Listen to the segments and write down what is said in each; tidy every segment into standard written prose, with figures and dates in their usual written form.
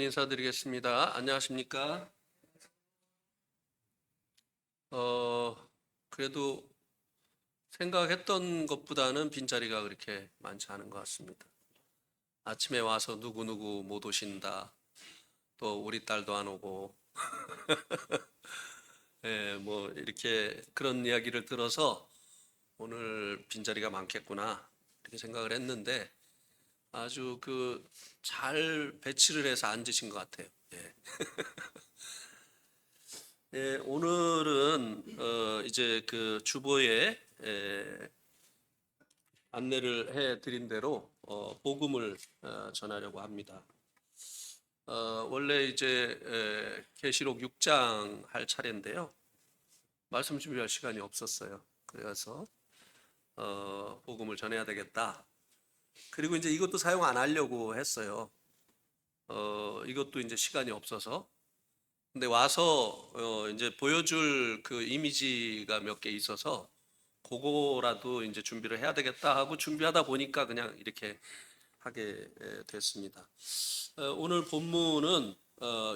인사드리겠습니다. 안녕하십니까? 그래도 생각했던 것보다는 빈자리가 그렇게 많지 않은 것 같습니다. 아침에 와서 누구누구 못 오신다. 또 우리 딸도 안 오고. 예, 뭐 이렇게 그런 이야기를 들어서 오늘 빈자리가 많겠구나 이렇게 생각을 했는데 아주 잘 배치를 해서 앉으신 것 같아요. 예. 예, 오늘은 이제 주보에 안내를 해드린 대로 복음을 전하려고 합니다. 원래 이제 계시록 6장 할 차례인데요. 말씀 준비할 시간이 없었어요. 그래서 복음을 전해야 되겠다. 그리고 이제 이것도 사용 안 하려고 했어요. 이것도 이제 시간이 없어서. 근데 와서 이제 보여줄 그 이미지가 몇 개 있어서 그거라도 이제 준비를 해야 되겠다 하고 준비하다 보니까 그냥 이렇게 하게 됐습니다. 오늘 본문은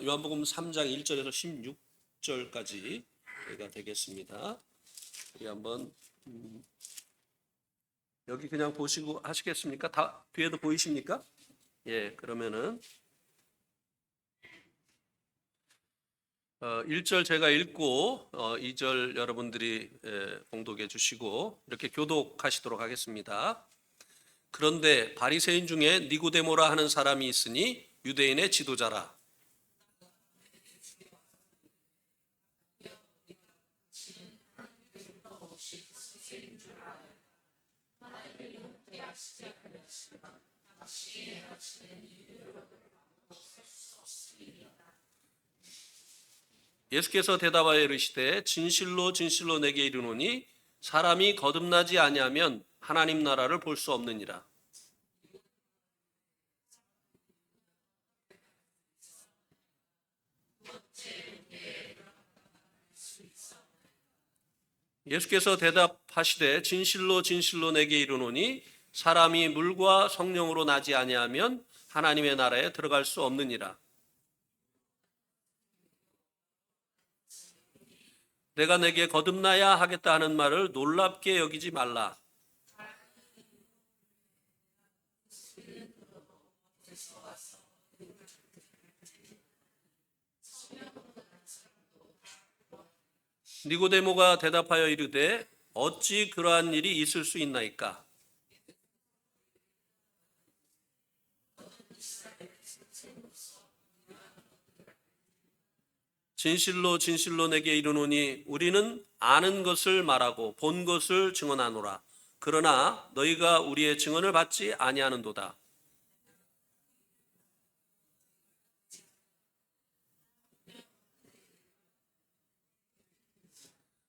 요한복음 3장 1절에서 16절까지가 되겠습니다. 우리 한번 여기 그냥 보시고 하시겠습니까? 다 뒤에도 보이십니까? 예, 그러면은 1절 제가 읽고 2절 여러분들이 봉독해 주시고 이렇게 교독하시도록 하겠습니다. 그런데 바리새인 중에 니고데모라 하는 사람이 있으니 유대인의 지도자라. 예수께서 대답하여 이르시되 진실로 진실로 내게 이르노니 사람이 거듭나지 아니하면 하나님 나라를 볼 수 없느니라. 예수께서 대답하시되 진실로 진실로 내게 이르노니 사람이 물과 성령으로 나지 아니하면 하나님의 나라에 들어갈 수 없느니라. 내가 내게 거듭나야 하겠다 하는 말을 놀랍게 여기지 말라. 니고데모가 대답하여 이르되 어찌 그러한 일이 있을 수 있나이까? 진실로 진실로 내게 이르노니 우리는 아는 것을 말하고 본 것을 증언하노라. 그러나 너희가 우리의 증언을 받지 아니하는도다.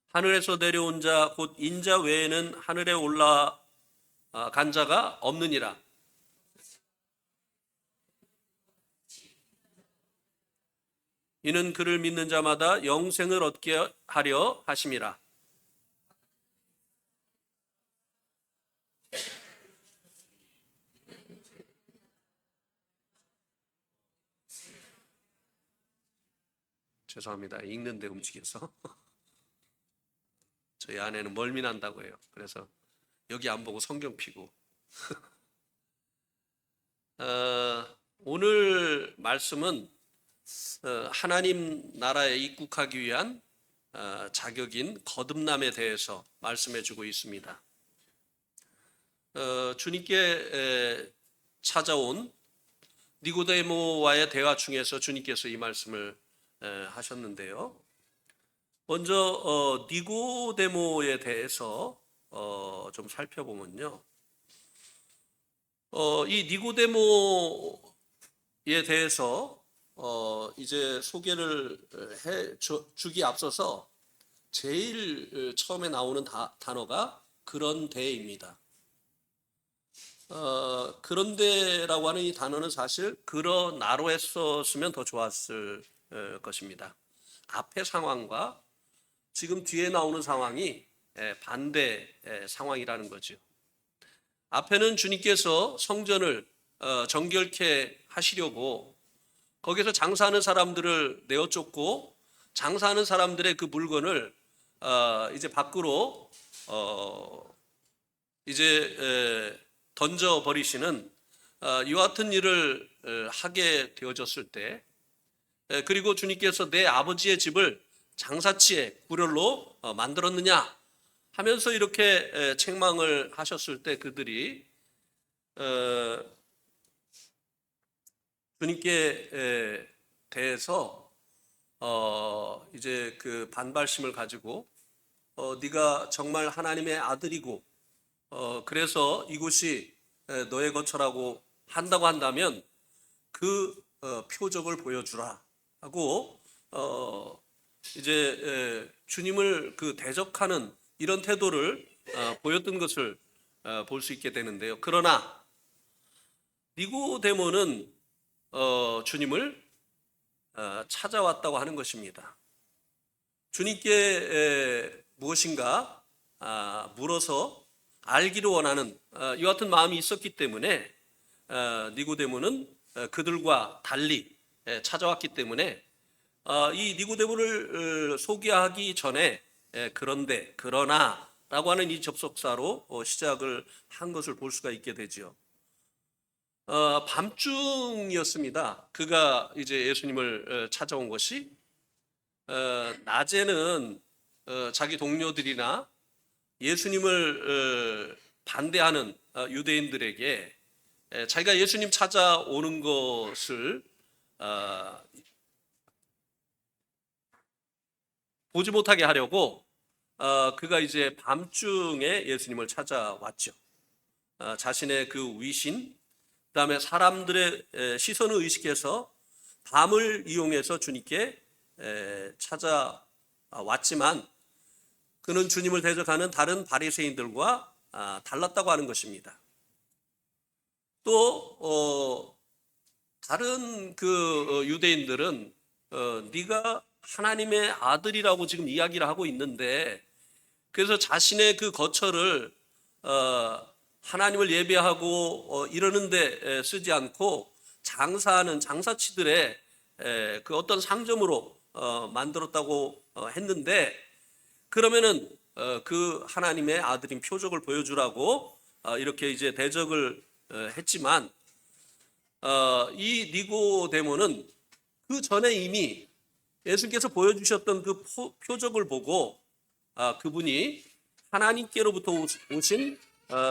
하늘에서 내려온 자 곧 인자 외에는 하늘에 올라간 자가 없느니라. 이는 그를 믿는 자마다 영생을 얻게 하려 하심이라. 죄송합니다. 읽는데 움직여서. 저희 아내는 멀미 난다고 해요. 그래서 여기 안 보고 성경 피고. 오늘 말씀은 하나님 나라에 입국하기 위한 자격인 거듭남에 대해서 말씀해 주고 있습니다. 주님께 찾아온 니고데모와의 대화 중에서 주님께서 이 말씀을 하셨는데요. 먼저 니고데모에 대해서 좀 살펴보면요. 이 니고데모에 대해서 이제 소개를 주기 앞서서 제일 처음에 나오는 단어가 그런데입니다. 그런데라고 하는 이 단어는 사실 그러나로 했었으면 더 좋았을 것입니다. 앞의 상황과 지금 뒤에 나오는 상황이 반대 상황이라는 거죠. 앞에는 주님께서 성전을 정결케 하시려고 거기서 장사하는 사람들을 내어 쫓고 장사하는 사람들의 그 물건을 이제 밖으로 이제 던져 버리시는 이와 같은 일을 하게 되어졌을 때, 그리고 주님께서 내 아버지의 집을 장사치의 구렬로 만들었느냐 하면서 이렇게 책망을 하셨을 때 그들이 주님께 대해서 이제 그 반발심을 가지고 네가 정말 하나님의 아들이고 그래서 이곳이 너의 거처라고 한다고 한다면 그 표적을 보여주라 하고 이제 주님을 그 대적하는 이런 태도를 보였던 것을 볼 수 있게 되는데요. 그러나 니고데모는 주님을 찾아왔다고 하는 것입니다. 주님께 무엇인가 물어서 알기를 원하는 이와 같은 마음이 있었기 때문에 니고데모는 그들과 달리 찾아왔기 때문에 이 니고데모를 소개하기 전에 그런데 그러나 라고 하는 이 접속사로 시작을 한 것을 볼 수가 있게 되죠. 밤중이었습니다. 그가 이제 예수님을 찾아온 것이 낮에는 자기 동료들이나 예수님을 반대하는 유대인들에게 자기가 예수님 찾아오는 것을 보지 못하게 하려고 그가 이제 밤중에 예수님을 찾아왔죠. 자신의 그 위신, 그다음에 사람들의 시선을 의식해서 밤을 이용해서 주님께 찾아왔지만 그는 주님을 대적하는 다른 바리새인들과 달랐다고 하는 것입니다. 또 다른 그 유대인들은 네가 하나님의 아들이라고 지금 이야기를 하고 있는데, 그래서 자신의 그 거처를 하나님을 예배하고 이러는데 쓰지 않고 장사하는 장사치들의 그 어떤 상점으로 만들었다고 했는데, 그러면은 그 하나님의 아들인 표적을 보여주라고 이렇게 이제 대적을 했지만 이 니고데모는 그 전에 이미 예수님께서 보여주셨던 그 표적을 보고 그분이 하나님께로부터 오신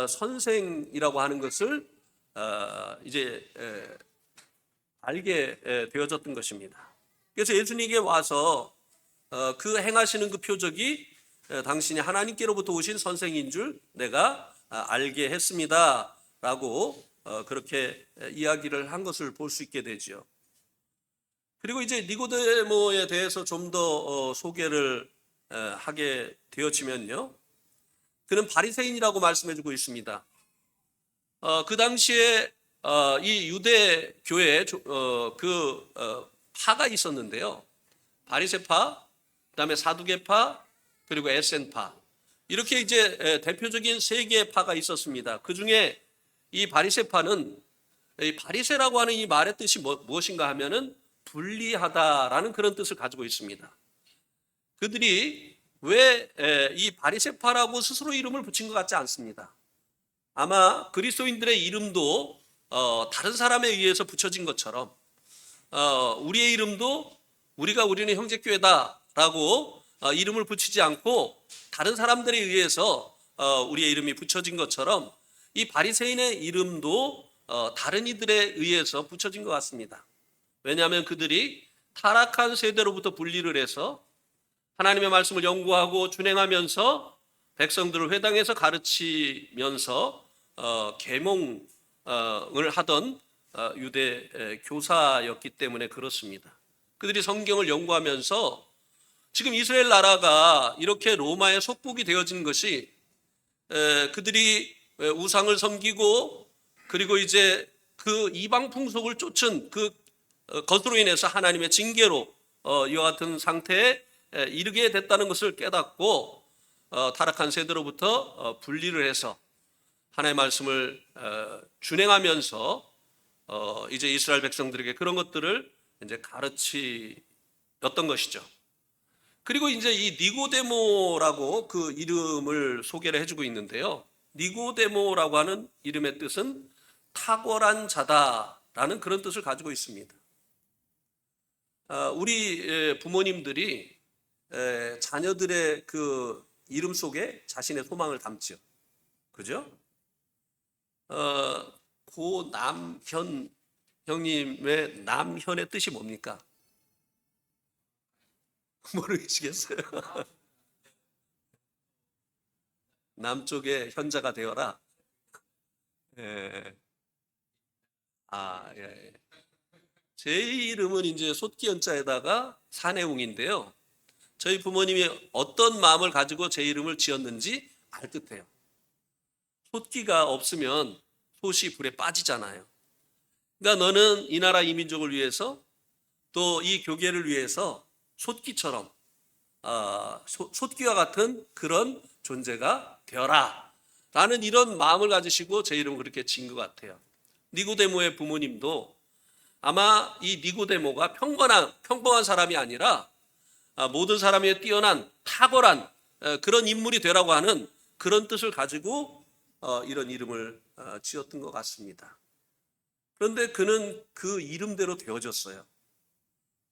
선생이라고 하는 것을 이제 알게 되어졌던 것입니다. 그래서 예수님에게 와서 그 행하시는 그 표적이 당신이 하나님께로부터 오신 선생인 줄 내가 알게 했습니다 라고 그렇게 이야기를 한 것을 볼 수 있게 되죠. 그리고 이제 니고데모에 대해서 좀 더 소개를 하게 되어지면요, 그는 바리새인이라고 말씀해주고 있습니다. 그 당시에 이 유대 교회에 파가 있었는데요, 바리새파, 그다음에 사두개파, 그리고 에센파, 이렇게 이제 대표적인 세 개의 파가 있었습니다. 그 중에 이 바리새파는, 이 바리새라고 하는 이 말의 뜻이 무엇인가 하면은 분리하다라는 그런 뜻을 가지고 있습니다. 그들이 왜 이 바리새파라고 스스로 이름을 붙인 것 같지 않습니다. 아마 그리스도인들의 이름도 다른 사람에 의해서 붙여진 것처럼 우리의 이름도 우리는 형제교회다라고 이름을 붙이지 않고 다른 사람들에 의해서 우리의 이름이 붙여진 것처럼 이 바리새인의 이름도 다른 이들에 의해서 붙여진 것 같습니다. 왜냐하면 그들이 타락한 세대로부터 분리를 해서 하나님의 말씀을 연구하고 준행하면서 백성들을 회당에서 가르치면서 계몽을 하던 유대 교사였기 때문에 그렇습니다. 그들이 성경을 연구하면서 지금 이스라엘 나라가 이렇게 로마의 속국이 되어진 것이 그들이 우상을 섬기고 그리고 이제 그 이방 풍속을 쫓은 그 것으로 인해서 하나님의 징계로 이와 같은 상태에 이르게 됐다는 것을 깨닫고 타락한 세대로부터 분리를 해서 하나님의 말씀을 준행하면서 이제 이스라엘 백성들에게 그런 것들을 이제 가르치였던 것이죠. 그리고 이제 이 니고데모라고 그 이름을 소개를 해주고 있는데요. 니고데모라고 하는 이름의 뜻은 탁월한 자다라는 그런 뜻을 가지고 있습니다. 우리 부모님들이 자녀들의 그 이름 속에 자신의 소망을 담죠. 그죠? 고남현 형님의 남현의 뜻이 뭡니까? 모르시겠어요? 남쪽의 현자가 되어라. 예. 예. 제 이름은 이제 솥기 현자에다가 산해웅인데요. 저희 부모님이 어떤 마음을 가지고 제 이름을 지었는지 알 듯해요. 솥기가 없으면 솥이 불에 빠지잖아요. 그러니까 너는 이 나라 이 민족을 위해서 또 이 교계를 위해서 솥기처럼 솥기와 같은 그런 존재가 되어라 라는 이런 마음을 가지시고 제 이름을 그렇게 지은 것 같아요. 니고데모의 부모님도 아마 이 니고데모가 평범한 사람이 아니라 모든 사람에 뛰어난 탁월한 그런 인물이 되라고 하는 그런 뜻을 가지고 이런 이름을 지었던 것 같습니다. 그런데 그는 그 이름대로 되어졌어요.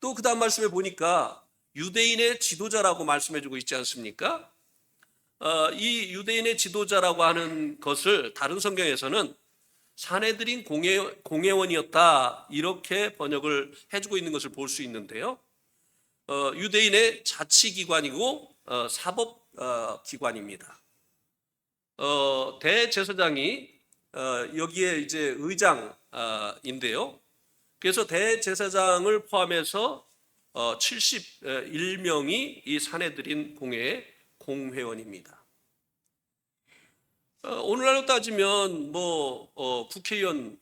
또 그 다음 말씀에 보니까 유대인의 지도자라고 말씀해주고 있지 않습니까? 이 유대인의 지도자라고 하는 것을 다른 성경에서는 사내들인 공회원이었다 이렇게 번역을 해주고 있는 것을 볼 수 있는데요. 유대인의 자치기관이고 사법기관입니다. 대제사장이 여기에 이제 의장인데요. 그래서 대제사장을 포함해서 71명이 이 사내들인 공회의 공회원입니다. 오늘날로 따지면 국회의원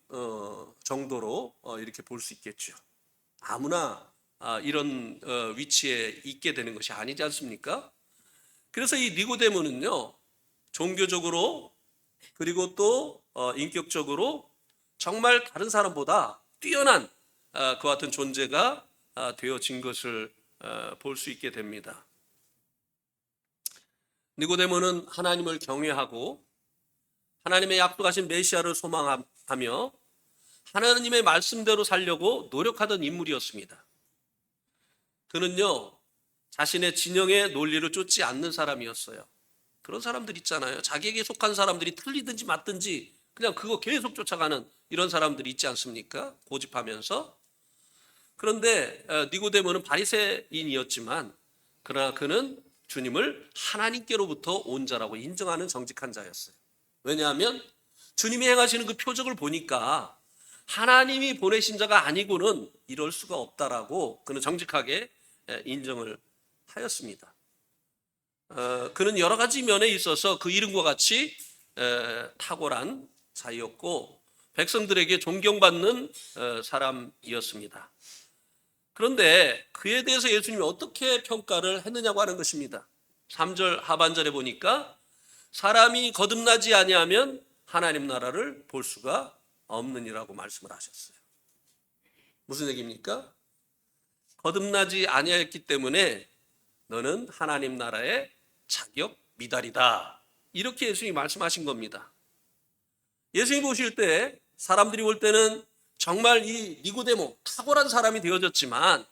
정도로 이렇게 볼 수 있겠죠. 아무나 이런 위치에 있게 되는 것이 아니지 않습니까? 그래서 이 니고데모는요, 종교적으로 그리고 또 인격적으로 정말 다른 사람보다 뛰어난 그와 같은 존재가 되어진 것을 볼 수 있게 됩니다. 니고데모는 하나님을 경외하고 하나님의 약속하신 메시아를 소망하며 하나님의 말씀대로 살려고 노력하던 인물이었습니다. 그는요, 자신의 진영의 논리를 쫓지 않는 사람이었어요. 그런 사람들 있잖아요. 자기에게 속한 사람들이 틀리든지 맞든지 그냥 그거 계속 쫓아가는 이런 사람들이 있지 않습니까? 고집하면서. 그런데 니고데모는 바리새인이었지만 그러나 그는 주님을 하나님께로부터 온 자라고 인정하는 정직한 자였어요. 왜냐하면 주님이 행하시는 그 표적을 보니까 하나님이 보내신 자가 아니고는 이럴 수가 없다라고 그는 정직하게 인정을 하였습니다. 그는 여러 가지 면에 있어서 그 이름과 같이 탁월한 자였고 백성들에게 존경받는 사람이었습니다. 그런데 그에 대해서 예수님이 어떻게 평가를 했느냐고 하는 것입니다. 3절 하반절에 보니까 사람이 거듭나지 아니하면 하나님 나라를 볼 수가 없느니라고 말씀을 하셨어요. 무슨 얘기입니까? 거듭나지 아니하였기 때문에 너는 하나님 나라의 자격 미달이다. 이렇게 예수님이 말씀하신 겁니다. 예수님이 보실 때 사람들이 볼 때는 정말 이 니고데모 탁월한 사람이 되어졌지만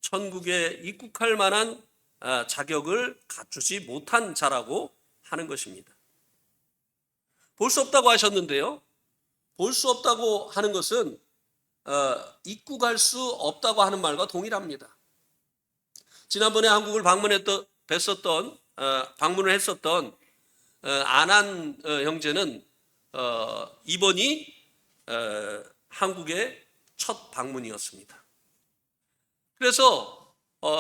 천국에 입국할 만한 자격을 갖추지 못한 자라고 하는 것입니다. 볼 수 없다고 하셨는데요. 볼 수 없다고 하는 것은 입국할 수 없다고 하는 말과 동일합니다. 지난번에 한국을 방문을 했었던 안한 형제는 이번이 한국의 첫 방문이었습니다. 그래서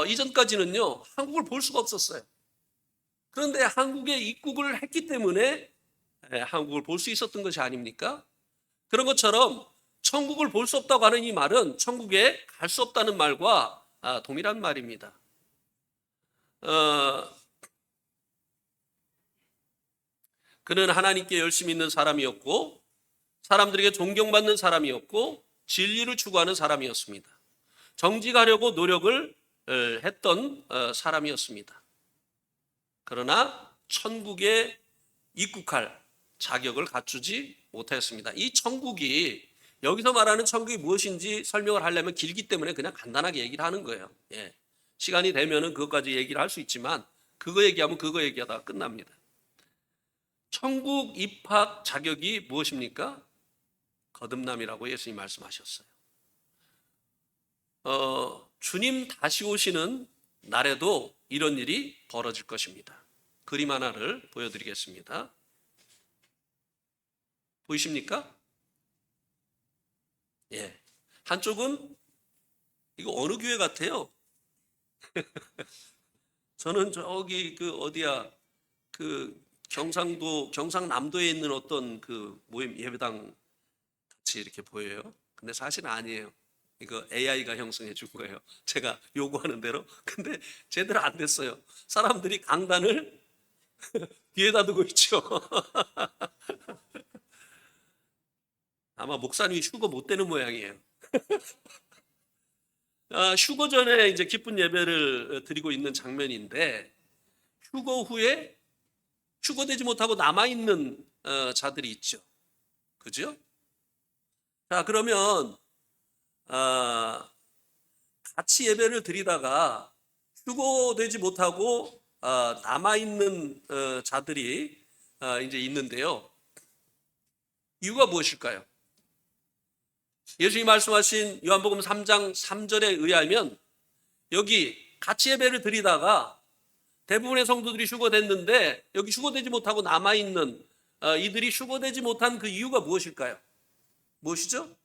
이전까지는요 한국을 볼 수가 없었어요. 그런데 한국에 입국을 했기 때문에 한국을 볼 수 있었던 것이 아닙니까? 그런 것처럼 천국을 볼 수 없다고 하는 이 말은 천국에 갈 수 없다는 말과 동일한 말입니다. 그는 하나님께 열심히 있는 사람이었고 사람들에게 존경받는 사람이었고 진리를 추구하는 사람이었습니다. 정직하려고 노력을 했던 사람이었습니다. 그러나 천국에 입국할 자격을 갖추지 못했습니다. 이 천국이, 여기서 말하는 천국이 무엇인지 설명을 하려면 길기 때문에 그냥 간단하게 얘기를 하는 거예요. 예. 시간이 되면은 그것까지 얘기를 할 수 있지만 그거 얘기하면 그거 얘기하다가 끝납니다. 천국 입학 자격이 무엇입니까? 거듭남이라고 예수님 말씀하셨어요. 주님 다시 오시는 날에도 이런 일이 벌어질 것입니다. 그림 하나를 보여드리겠습니다. 보이십니까? 예. 한쪽은, 이거 어느 교회 같아요? 저는 저기 어디야, 경상남도에 있는 어떤 모임 예배당 같이 이렇게 보여요. 근데 사실은 아니에요. 이거 AI가 형성해 준 거예요. 제가 요구하는 대로. 근데 제대로 안 됐어요. 사람들이 강단을 뒤에다 두고 있죠. 아마 목사님이 휴거 못 되는 모양이에요. 휴거 전에 이제 기쁜 예배를 드리고 있는 장면인데, 휴거 후에 휴거되지 못하고 남아있는 자들이 있죠. 그죠? 자, 그러면 같이 예배를 드리다가 휴거되지 못하고 남아있는 자들이 이제 있는데요. 이유가 무엇일까요? 예수님이 말씀하신 요한복음 3장 3절에 의하면 여기 같이 예배를 드리다가 대부분의 성도들이 휴거됐는데 여기 휴거되지 못하고 남아있는 이들이 휴거되지 못한 그 이유가 무엇일까요? 무엇이죠?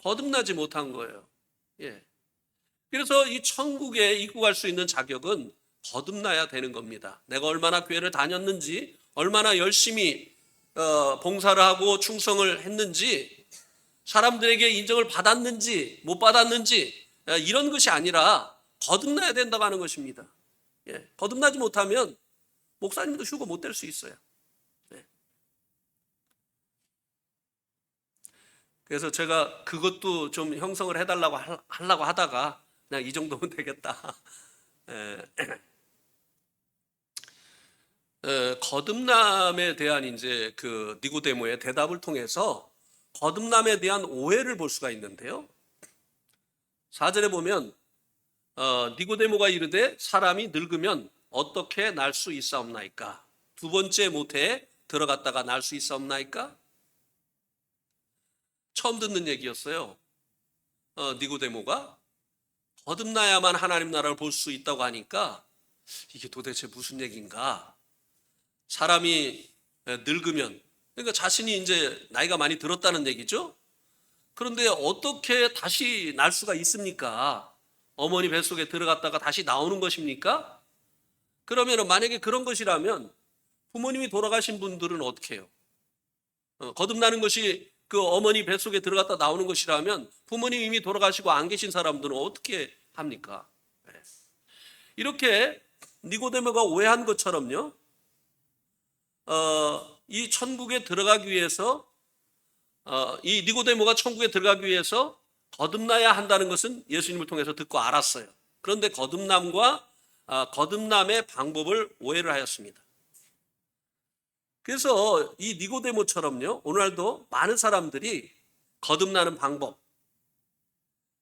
거듭나지 못한 거예요. 예. 그래서 이 천국에 입국할 수 있는 자격은 거듭나야 되는 겁니다. 내가 얼마나 교회를 다녔는지, 얼마나 열심히 봉사를 하고 충성을 했는지, 사람들에게 인정을 받았는지 못 받았는지 이런 것이 아니라 거듭나야 된다고 하는 것입니다. 예. 거듭나지 못하면 목사님도 휴거 못 될 수 있어요. 예. 그래서 제가 그것도 좀 형성을 해달라고 하려고 하다가 그냥 이 정도면 되겠다. 거듭남에 대한 이제 니고데모의 대답을 통해서 거듭남에 대한 오해를 볼 수가 있는데요. 4절에 보면 니고데모가 이르되 사람이 늙으면 어떻게 날 수 있사옵나이까? 두 번째 모태에 들어갔다가 날 수 있사옵나이까? 처음 듣는 얘기였어요. 니고데모가 거듭나야만 하나님 나라를 볼 수 있다고 하니까 이게 도대체 무슨 얘기인가? 사람이 늙으면, 그러니까 자신이 이제 나이가 많이 들었다는 얘기죠. 그런데 어떻게 다시 날 수가 있습니까? 어머니 뱃속에 들어갔다가 다시 나오는 것입니까? 그러면 만약에 그런 것이라면 부모님이 돌아가신 분들은 어떻게 해요? 거듭나는 것이 그 어머니 뱃속에 들어갔다 나오는 것이라면 부모님 이미 돌아가시고 안 계신 사람들은 어떻게 합니까? 이렇게 니고데모가 오해한 것처럼요. 이 천국에 들어가기 위해서 이 니고데모가 천국에 들어가기 위해서 거듭나야 한다는 것은 예수님을 통해서 듣고 알았어요. 그런데 거듭남과 거듭남의 방법을 오해를 하였습니다. 그래서 이 니고데모처럼요, 오늘도 많은 사람들이 거듭나는 방법,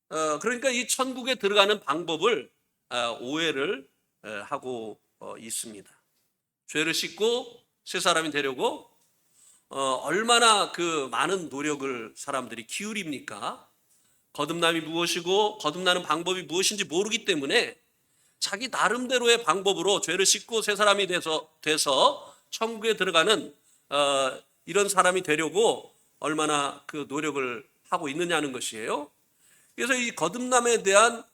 그러니까 이 천국에 들어가는 방법을 오해를 하고 있습니다. 죄를 씻고 새 사람이 되려고 얼마나 많은 노력을 사람들이 기울입니까? 거듭남이 무엇이고 거듭나는 방법이 무엇인지 모르기 때문에 자기 나름대로의 방법으로 죄를 씻고 새 사람이 돼서 천국에 들어가는 이런 사람이 되려고 얼마나 노력을 하고 있느냐는 것이에요. 그래서 이 거듭남에 대한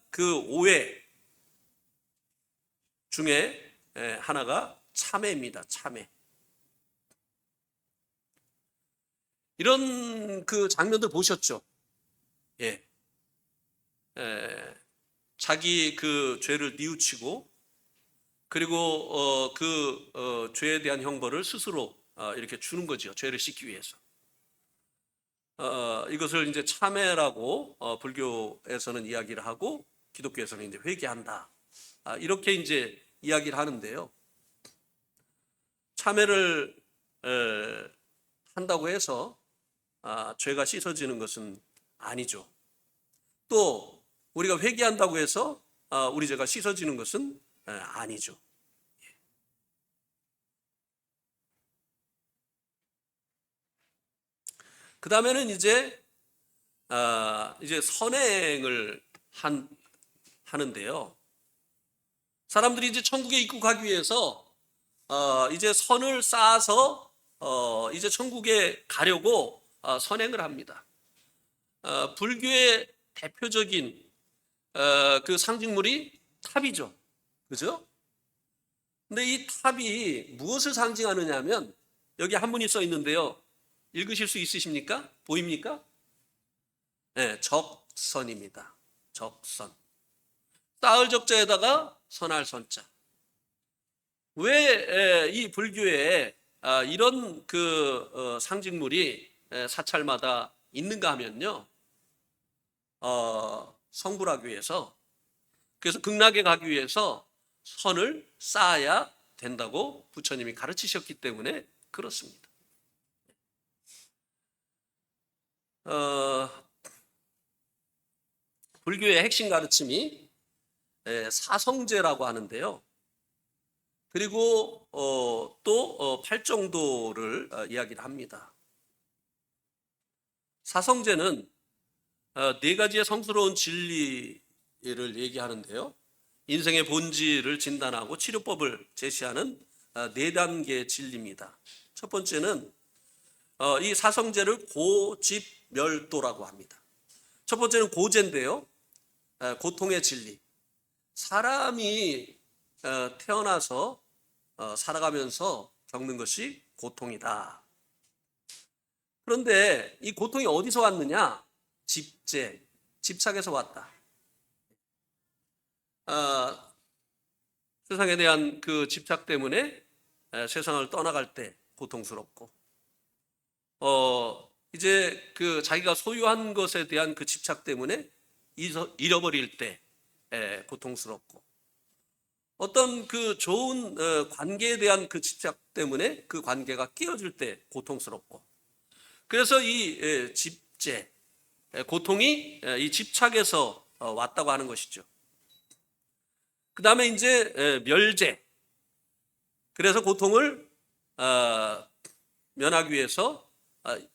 오해 중에 하나가 참회입니다. 참회. 이런 장면들 보셨죠? 예. 자기 죄를 뉘우치고 그리고 죄에 대한 형벌을 스스로 이렇게 주는 거죠. 죄를 씻기 위해서. 이것을 이제 참회라고 불교에서는 이야기를 하고 기독교에서는 이제 회개한다. 이렇게 이제 이야기를 하는데요. 참회를 한다고 해서 죄가 씻어지는 것은 아니죠. 또 우리가 회개한다고 해서 우리 죄가 씻어지는 것은 아니죠. 그 다음에는 이제 선행을 하는데요. 사람들이 이제 천국에 입국하기 위해서 이제 선을 쌓아서 이제 천국에 가려고 선행을 합니다. 불교의 대표적인 그 상징물이 탑이죠. 그죠? 근데 이 탑이 무엇을 상징하느냐 하면 여기 한문이 써 있는데요. 읽으실 수 있으십니까? 보입니까? 네, 적선입니다. 적선. 쌓을 적자에다가 선할 선자. 왜 이 불교에 이런 그 상징물이 사찰마다 있는가 하면요. 성불하기 위해서, 그래서 극락에 가기 위해서 선을 쌓아야 된다고 부처님이 가르치셨기 때문에 그렇습니다. 불교의 핵심 가르침이 사성제라고 하는데요. 그리고 또 팔정도를 이야기를 합니다. 사성제는 네 가지의 성스러운 진리를 얘기하는데요. 인생의 본질을 진단하고 치료법을 제시하는 네 단계의 진리입니다. 첫 번째는 이 사성제를 고집멸도라고 합니다. 첫 번째는 고제인데요. 고통의 진리. 사람이 태어나서 살아가면서 겪는 것이 고통이다. 그런데 이 고통이 어디서 왔느냐? 집제, 집착에서 왔다. 세상에 대한 그 집착 때문에 세상을 떠나갈 때 고통스럽고, 이제 그 자기가 소유한 것에 대한 그 집착 때문에 잃어버릴 때 고통스럽고, 어떤 그 좋은 관계에 대한 그 집착 때문에 그 관계가 깨어질 때 고통스럽고, 그래서 이 집제, 고통이 이 집착에서 왔다고 하는 것이죠. 그 다음에 이제 멸제, 그래서 고통을 면하기 위해서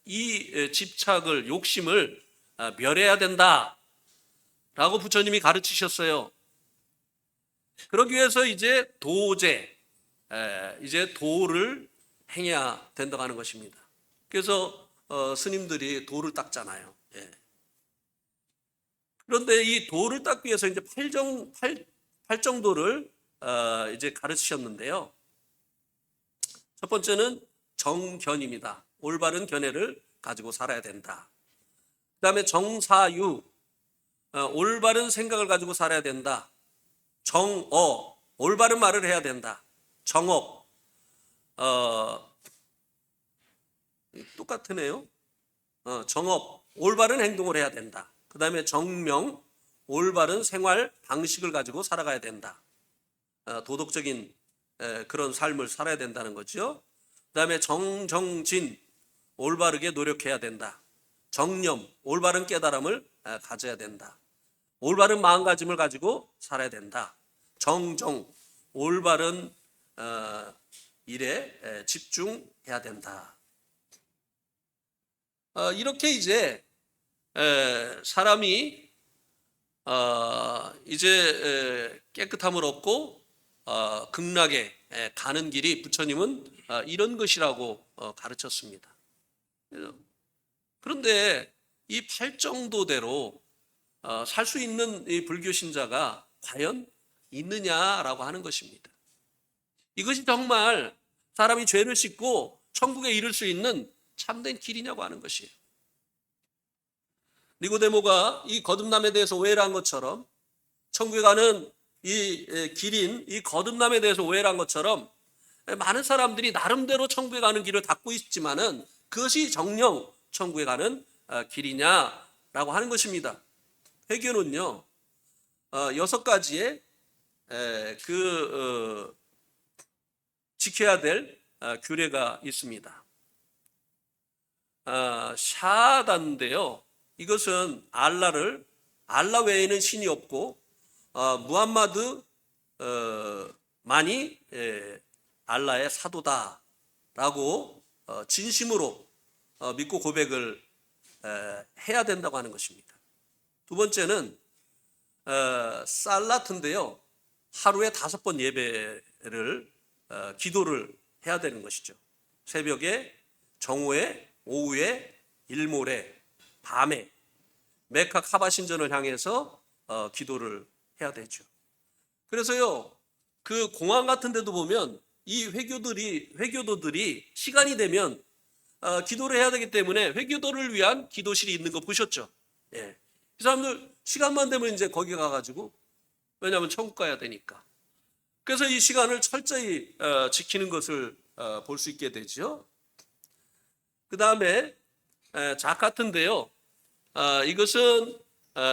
이 집착을, 욕심을 멸해야 된다라고 부처님이 가르치셨어요. 그러기 위해서 이제 도제, 이제 도를 행해야 된다고 하는 것입니다. 그래서 스님들이 도를 닦잖아요. 그런데 이 도를 닦기 위해서 이제 팔정도를 이제 가르치셨는데요. 첫 번째는 정견입니다. 올바른 견해를 가지고 살아야 된다. 그 다음에 정사유, 올바른 생각을 가지고 살아야 된다. 정어, 올바른 말을 해야 된다. 정업, 똑같으네요. 정업, 올바른 행동을 해야 된다. 그 다음에 정명, 올바른 생활 방식을 가지고 살아가야 된다. 도덕적인 그런 삶을 살아야 된다는 거죠. 그 다음에 정정진, 올바르게 노력해야 된다. 정념, 올바른 깨달음을 가져야 된다. 올바른 마음가짐을 가지고 살아야 된다. 정정, 올바른 일에 집중해야 된다. 이렇게 이제 사람이 이제 깨끗함을 얻고 극락에 가는 길이 부처님은 이런 것이라고 가르쳤습니다. 그런데 이 팔정도대로 살 수 있는 이 불교 신자가 과연 있느냐라고 하는 것입니다. 이것이 정말 사람이 죄를 씻고 천국에 이를 수 있는 참된 길이냐고 하는 것이에요. 니고데모가 이 거듭남에 대해서 오해를 한 것처럼, 천국에 가는 이 길인 이 거듭남에 대해서 오해를 한 것처럼, 많은 사람들이 나름대로 천국에 가는 길을 닫고 있지만은 그것이 정녕 천국에 가는 길이냐라고 하는 것입니다. 회교는요 6가지의 지켜야 될 규례가 있습니다. 샤하다인데요. 이것은 알라 외에는 신이 없고 무함마드 만이 알라의 사도다라고 진심으로 믿고 고백을 해야 된다고 하는 것입니다. 두 번째는 살라트인데요. 하루에 5번 예배를 기도를 해야 되는 것이죠. 새벽에, 정오에, 오후에, 일몰에, 밤에 메카 카바 신전을 향해서 기도를 해야 되죠. 그래서요 그 공항 같은 데도 보면 이 회교도들이 시간이 되면 기도를 해야 되기 때문에 회교도를 위한 기도실이 있는 거 보셨죠? 예. 이 사람들 시간만 되면 이제 거기 가가지고, 왜냐하면 천국 가야 되니까. 그래서 이 시간을 철저히 지키는 것을 볼 수 있게 되죠. 그 다음에 자카트인데요. 이것은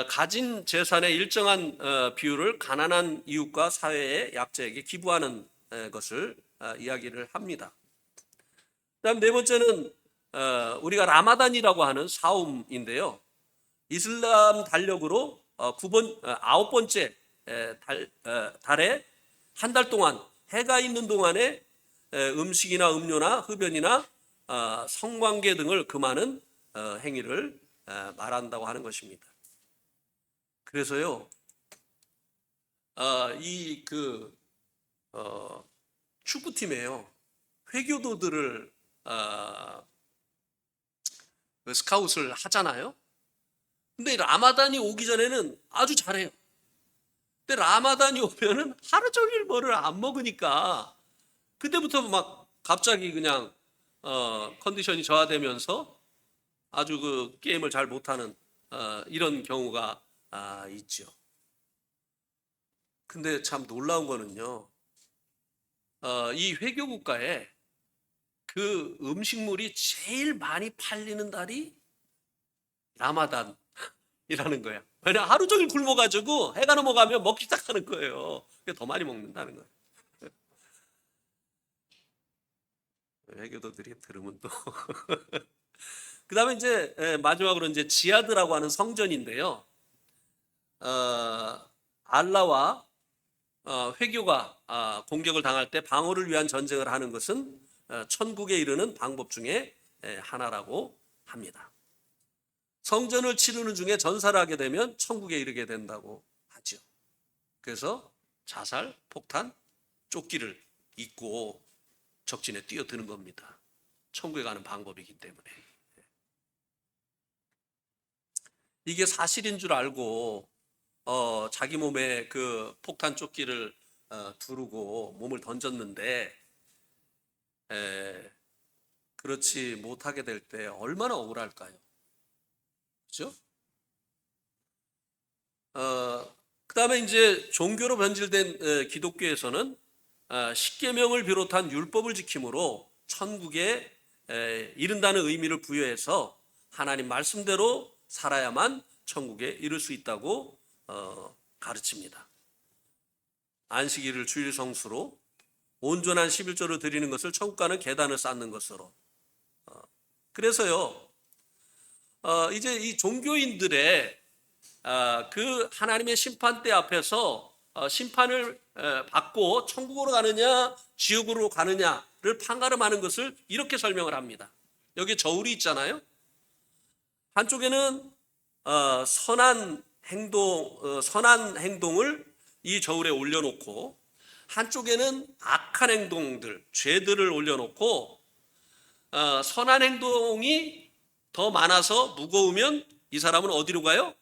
가진 재산의 일정한 비율을 가난한 이웃과 사회의 약자에게 기부하는 것을 이야기를 합니다. 그다음 네 번째는 우리가 라마단이라고 하는 사움인데요. 이슬람 달력으로 9번째 달에 한 달 동안 해가 있는 동안에 음식이나 음료나 흡연이나 성관계 등을 금하는 행위를 말한다고 하는 것입니다. 그래서요, 축구팀에요, 회교도들을 스카웃을 하잖아요. 근데 라마단이 오기 전에는 아주 잘해요. 근데 라마단이 오면은 하루 종일 뭐를 안 먹으니까 그때부터 막 갑자기 그냥 컨디션이 저하되면서 아주 그 게임을 잘 못하는 이런 경우가 있죠. 근데 참 놀라운 거는요, 이 회교 국가에 그 음식물이 제일 많이 팔리는 달이 라마단이라는 거야. 왜냐 하루 종일 굶어가지고 해가 넘어가면 먹기 시작하는 거예요. 그게 더 많이 먹는다는 거예요. 회교도들이 들으면 또 그 다음에 이제 마지막으로 이제 지하드라고 하는 성전인데요. 알라와 회교가 공격을 당할 때 방어를 위한 전쟁을 하는 것은 천국에 이르는 방법 중에 하나라고 합니다. 성전을 치르는 중에 전사를 하게 되면 천국에 이르게 된다고 하죠. 그래서 자살, 폭탄, 쫓기를 잊고 적진에 뛰어드는 겁니다. 천국에 가는 방법이기 때문에. 이게 사실인 줄 알고 자기 몸에 그 폭탄 조끼를 두르고 몸을 던졌는데 그렇지 못하게 될 때 얼마나 억울할까요? 그렇죠? 그 다음에 이제 종교로 변질된 기독교에서는 십계명을 비롯한 율법을 지킴으로 천국에 이른다는 의미를 부여해서 하나님 말씀대로 살아야만 천국에 이를 수 있다고 가르칩니다. 안식일을 주일 성수로, 온전한 11조를 드리는 것을 천국 가는 계단을 쌓는 것으로. 그래서요, 이제 이 종교인들의 그 하나님의 심판대 앞에서 심판을 받고 천국으로 가느냐 지옥으로 가느냐를 판가름하는 것을 이렇게 설명을 합니다. 여기 저울이 있잖아요. 한쪽에는 선한 행동을 이 저울에 올려놓고, 한쪽에는 악한 행동들, 죄들을 올려놓고, 선한 행동이 더 많아서 무거우면 이 사람은 어디로 가요?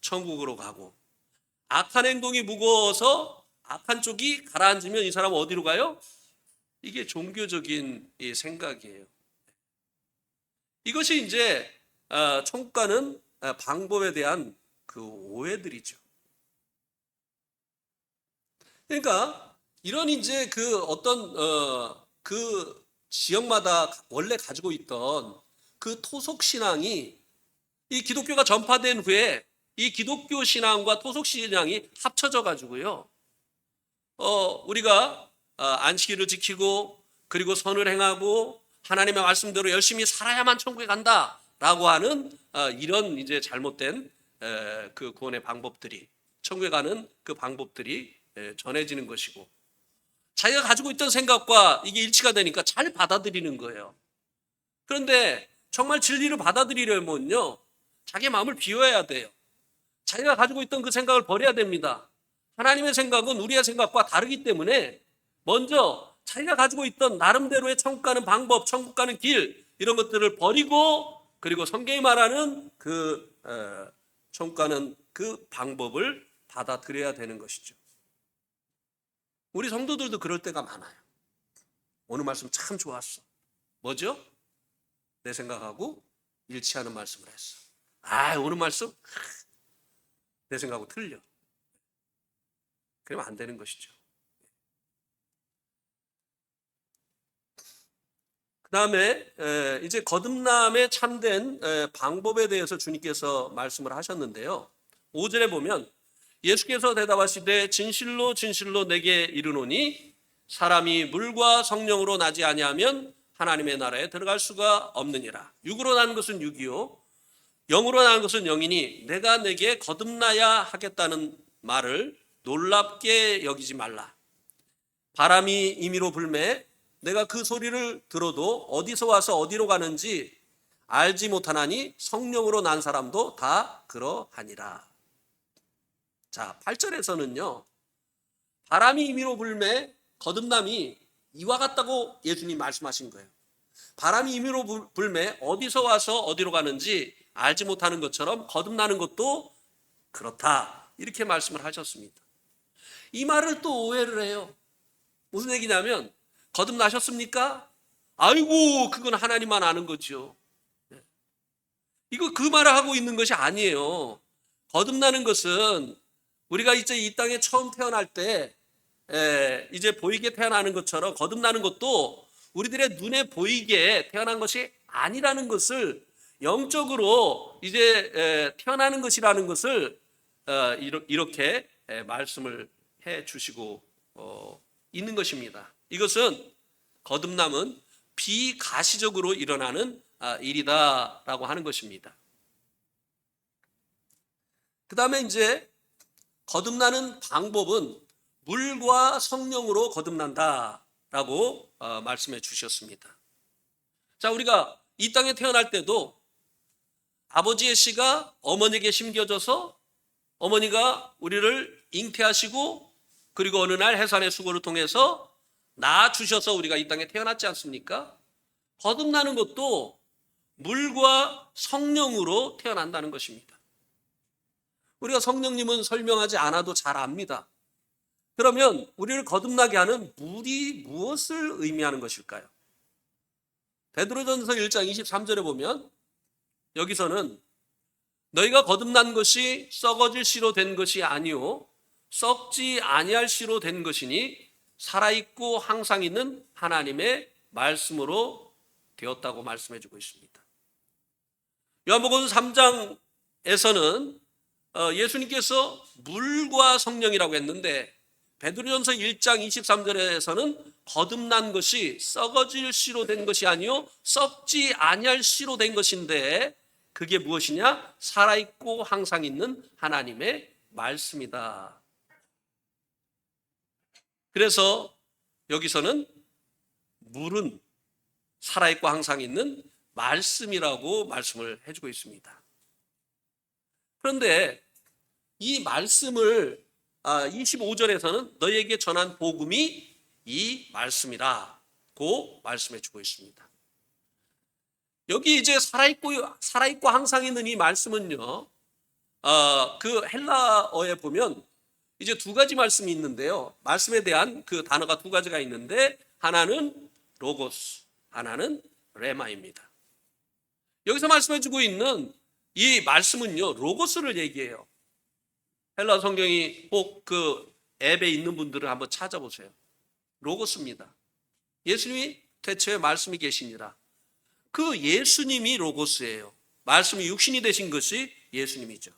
천국으로 가고, 악한 행동이 무거워서 악한 쪽이 가라앉으면 이 사람은 어디로 가요? 이게 종교적인 생각이에요. 이것이 이제 천국 가는 방법에 대한 그 오해들이죠. 그러니까 이런 이제 그 어떤 그 지역마다 원래 가지고 있던 그 토속 신앙이 이 기독교가 전파된 후에 이 기독교 신앙과 토속 신앙이 합쳐져 가지고요. 우리가 안식일을 지키고 그리고 선을 행하고 하나님의 말씀대로 열심히 살아야만 천국에 간다라고 하는 이런 이제 잘못된 그 구원의 방법들이, 천국에 가는 그 방법들이 전해지는 것이고, 자기가 가지고 있던 생각과 이게 일치가 되니까 잘 받아들이는 거예요. 그런데 정말 진리를 받아들이려면요, 자기 마음을 비워야 돼요. 자기가 가지고 있던 그 생각을 버려야 됩니다. 하나님의 생각은 우리의 생각과 다르기 때문에 먼저 자기가 가지고 있던 나름대로의 천국 가는 방법, 천국 가는 길, 이런 것들을 버리고, 그리고 성경이 말하는 그 천국 가는 그 방법을 받아들여야 되는 것이죠. 우리 성도들도 그럴 때가 많아요. 오늘 말씀 참 좋았어. 뭐죠? 내 생각하고 일치하는 말씀을 했어. 오늘 말씀 내 생각하고 틀려. 그러면 안 되는 것이죠. 그 다음에 이제 거듭남의 참된 방법에 대해서 주님께서 말씀을 하셨는데요. 5절에 보면 예수께서 대답하시되 진실로 진실로 내게 이르노니 사람이 물과 성령으로 나지 아니하면 하나님의 나라에 들어갈 수가 없느니라. 육으로 난 것은 육이요 영으로 난 것은 영이니 내가 내게 거듭나야 하겠다는 말을 놀랍게 여기지 말라. 바람이 임의로 불매 내가 그 소리를 들어도 어디서 와서 어디로 가는지 알지 못하나니 성령으로 난 사람도 다 그러하니라. 자, 8절에서는요. 바람이 임의로 불매 거듭남이 이와 같다고 예수님 말씀하신 거예요. 바람이 임의로 불매 어디서 와서 어디로 가는지 알지 못하는 것처럼 거듭나는 것도 그렇다. 이렇게 말씀을 하셨습니다. 이 말을 또 오해를 해요. 무슨 얘기냐면 거듭나셨습니까? 아이고 그건 하나님만 아는 거죠. 이거 그 말을 하고 있는 것이 아니에요. 거듭나는 것은 우리가 이제 이 땅에 처음 태어날 때 이제 보이게 태어나는 것처럼 거듭나는 것도 우리들의 눈에 보이게 태어난 것이 아니라는 것을, 영적으로 이제 태어나는 것이라는 것을 이렇게 말씀을 해 주시고 있는 것입니다. 이것은 거듭남은 비가시적으로 일어나는 일이다라고 하는 것입니다. 그 다음에 이제 거듭나는 방법은 물과 성령으로 거듭난다라고 말씀해 주셨습니다. 자, 우리가 이 땅에 태어날 때도 아버지의 씨가 어머니에게 심겨져서 어머니가 우리를 잉태하시고 그리고 어느 날 해산의 수고를 통해서 낳아주셔서 우리가 이 땅에 태어났지 않습니까? 거듭나는 것도 물과 성령으로 태어난다는 것입니다. 우리가 성령님은 설명하지 않아도 잘 압니다. 그러면 우리를 거듭나게 하는 물이 무엇을 의미하는 것일까요? 베드로전서 1장 23절에 보면 여기서는 너희가 거듭난 것이 썩어질 씨로 된 것이 아니요 썩지 아니할 씨로 된 것이니 살아있고 항상 있는 하나님의 말씀으로 되었다고 말씀해 주고 있습니다. 요한복음 3장에서는 예수님께서 물과 성령이라고 했는데 베드로전서 1장 23절에서는 거듭난 것이 썩어질 씨로 된 것이 아니요 썩지 아니할 씨로 된 것인데 그게 무엇이냐? 살아있고 항상 있는 하나님의 말씀이다. 그래서 여기서는 물은 살아있고 항상 있는 말씀이라고 말씀을 해주고 있습니다. 그런데 이 말씀을 25절에서는 너희에게 전한 복음이 이 말씀이라고 말씀해 주고 있습니다. 여기 이제 살아있고 항상 있는 이 말씀은요, 그 헬라어에 보면 이제 두 가지 말씀이 있는데요. 말씀에 대한 그 단어가 두 가지가 있는데 하나는 로고스, 하나는 레마입니다. 여기서 말씀해 주고 있는 이 말씀은요, 로고스를 얘기해요. 헬라 성경이 꼭 그 앱에 있는 분들을 한번 찾아보세요. 로고스입니다. 예수님이 대체의 말씀이 계시니라. 그 예수님이 로고스예요. 말씀이 육신이 되신 것이 예수님이죠.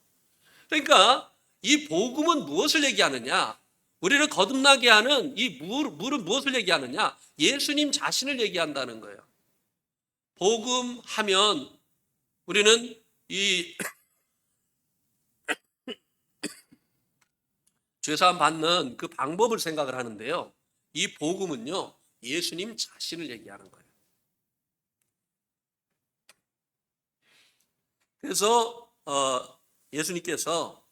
그러니까 이 복음은 무엇을 얘기하느냐? 우리를 거듭나게 하는 이 물은 무엇을 얘기하느냐? 예수님 자신을 얘기한다는 거예요. 복음하면 우리는 이 죄사함 받는 그 방법을 생각을 하는데요. 이 복음은요, 예수님 자신을 얘기하는 거예요. 그래서 예수님께서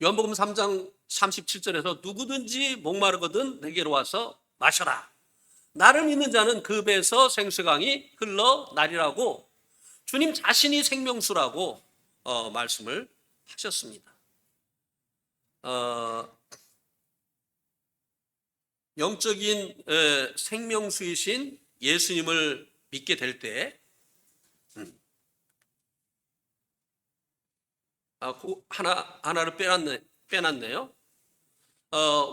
요한복음 3장 37절에서 누구든지 목마르거든 내게로 와서 마셔라. 나를 믿는 자는 그 배에서 생수강이 흘러나리라고 주님 자신이 생명수라고 말씀을 하셨습니다. 영적인 생명수이신 예수님을 믿게 될 때 하나를 빼놨네요.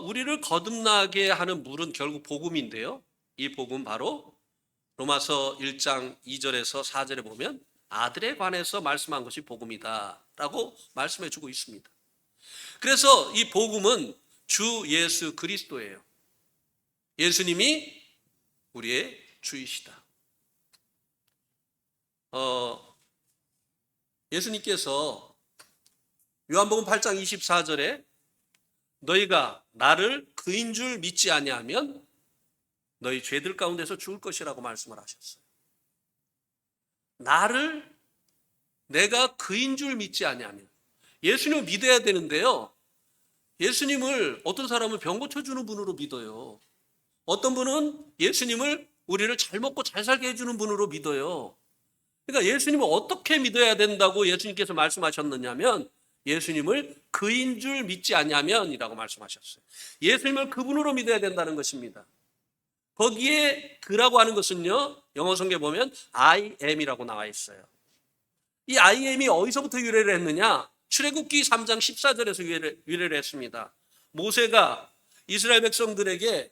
우리를 거듭나게 하는 물은 결국 복음인데요. 이 복음 바로 로마서 1장 2절에서 4절에 보면 아들에 관해서 말씀한 것이 복음이다 라고 말씀해 주고 있습니다. 그래서 이 복음은 주 예수 그리스도예요. 예수님이 우리의 주이시다. 예수님께서 요한복음 8장 24절에 너희가 나를 그인 줄 믿지 아니하면 너희 죄들 가운데서 죽을 것이라고 말씀을 하셨어요. 내가 그인 줄 믿지 아니하면 예수님을 믿어야 되는데요. 예수님을 어떤 사람은 병 고쳐주는 분으로 믿어요. 어떤 분은 예수님을 우리를 잘 먹고 잘 살게 해주는 분으로 믿어요. 그러니까 예수님을 어떻게 믿어야 된다고 예수님께서 말씀하셨느냐면 예수님을 그인 줄 믿지 아니하면이라고 말씀하셨어요. 예수님을 그분으로 믿어야 된다는 것입니다. 거기에 그라고 하는 것은요, 영어 성경에 보면 I am이라고 나와 있어요. 이 I am이 어디서부터 유래를 했느냐? 출애굽기 3장 14절에서 유래를 했습니다. 모세가 이스라엘 백성들에게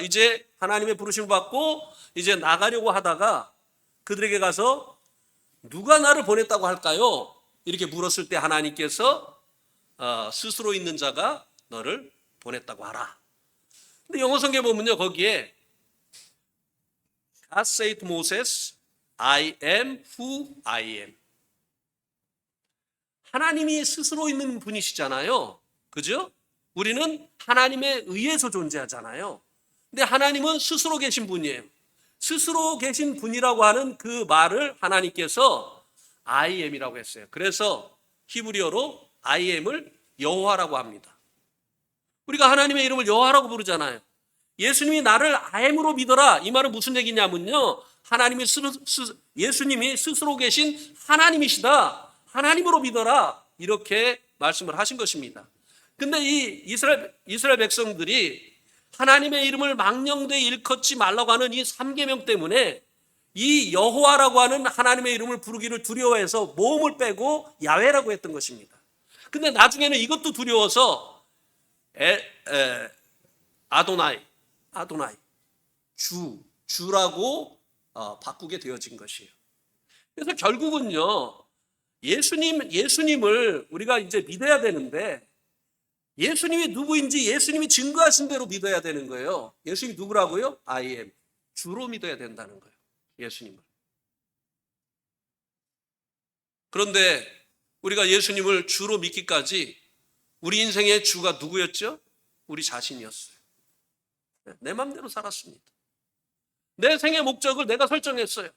이제 하나님의 부르심을 받고 이제 나가려고 하다가 그들에게 가서 누가 나를 보냈다고 할까요? 이렇게 물었을 때 하나님께서 스스로 있는 자가 너를 보냈다고 하라. 근데 영어 성경에 보면요, 거기에 God said to Moses, I am who I am. 하나님이 스스로 있는 분이시잖아요. 그죠? 우리는 하나님에 의해서 존재하잖아요. 근데 하나님은 스스로 계신 분이에요. 스스로 계신 분이라고 하는 그 말을 하나님께서 I am이라고 했어요. 그래서 히브리어로 I am을 여호와라고 합니다. 우리가 하나님의 이름을 여호와라고 부르잖아요. 예수님이 나를 I am으로 믿어라. 이 말은 무슨 얘기냐면요. 예수님이 스스로 계신 하나님이시다. 하나님으로 믿어라. 이렇게 말씀을 하신 것입니다. 근데 이 이스라엘 백성들이 하나님의 이름을 망령되이 일컫지 말라고 하는 이 3계명 때문에 이 여호와라고 하는 하나님의 이름을 부르기를 두려워해서 모음을 빼고 야훼라고 했던 것입니다. 근데 나중에는 이것도 두려워서 아도나이 주라고 바꾸게 되어진 것이에요. 그래서 결국은요, 예수님을 우리가 이제 믿어야 되는데 예수님이 누구인지 예수님이 증거하신 대로 믿어야 되는 거예요. 예수님이 누구라고요? I am. 주로 믿어야 된다는 거예요. 예수님을. 그런데 우리가 예수님을 주로 믿기까지 우리 인생의 주가 누구였죠? 우리 자신이었어요. 내 마음대로 살았습니다. 내 생의 목적을 내가 설정했어요.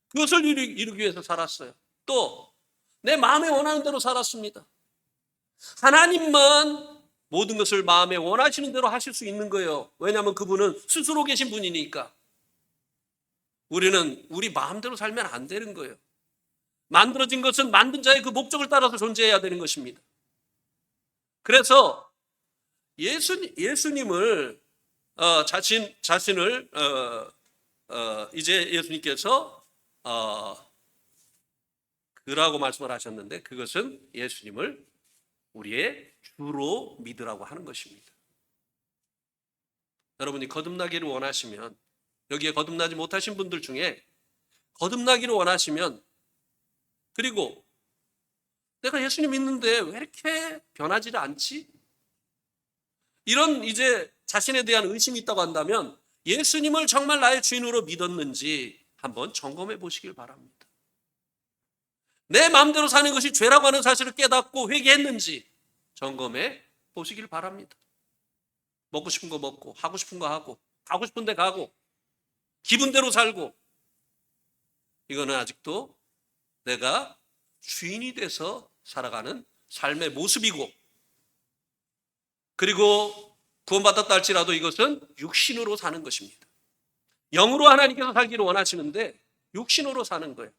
그것을 이루기 위해서 살았어요. 또 내 마음에 원하는 대로 살았습니다. 하나님만 모든 것을 마음에 원하시는 대로 하실 수 있는 거예요. 왜냐하면 그분은 스스로 계신 분이니까. 우리는 우리 마음대로 살면 안 되는 거예요. 만들어진 것은 만든 자의 그 목적을 따라서 존재해야 되는 것입니다. 그래서 예수님을 자신을 이제 예수님께서 그라고 말씀을 하셨는데 그것은 예수님을 우리의 주로 믿으라고 하는 것입니다. 여러분이 거듭나기를 원하시면 여기에 거듭나지 못하신 분들 중에 거듭나기를 원하시면, 그리고 내가 예수님 믿는데 왜 이렇게 변하지를 않지? 이런 이제 자신에 대한 의심이 있다고 한다면 예수님을 정말 나의 주인으로 믿었는지 한번 점검해 보시길 바랍니다. 내 마음대로 사는 것이 죄라고 하는 사실을 깨닫고 회개했는지 점검해 보시길 바랍니다. 먹고 싶은 거 먹고, 하고 싶은 거 하고, 가고 싶은 데 가고, 기분대로 살고, 이거는 아직도 내가 주인이 돼서 살아가는 삶의 모습이고, 그리고 구원받았다 할지라도 이것은 육신으로 사는 것입니다. 영으로 하나님께서 살기를 원하시는데 육신으로 사는 거예요.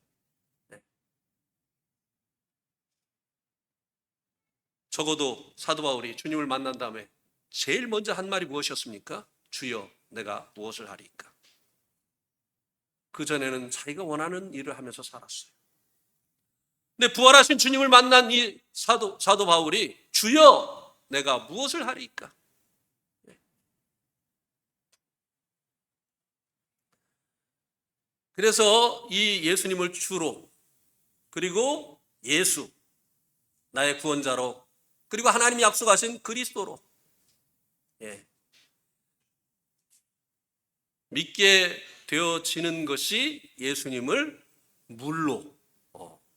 적어도 사도 바울이 주님을 만난 다음에 제일 먼저 한 말이 무엇이었습니까? 주여, 내가 무엇을 하리까? 그전에는 자기가 원하는 일을 하면서 살았어요. 근데 부활하신 주님을 만난 이 사도 바울이 주여, 내가 무엇을 하리까? 그래서 이 예수님을 주로, 그리고 예수, 나의 구원자로, 그리고 하나님이 약속하신 그리스도로 믿게 되어지는 것이 예수님을 물로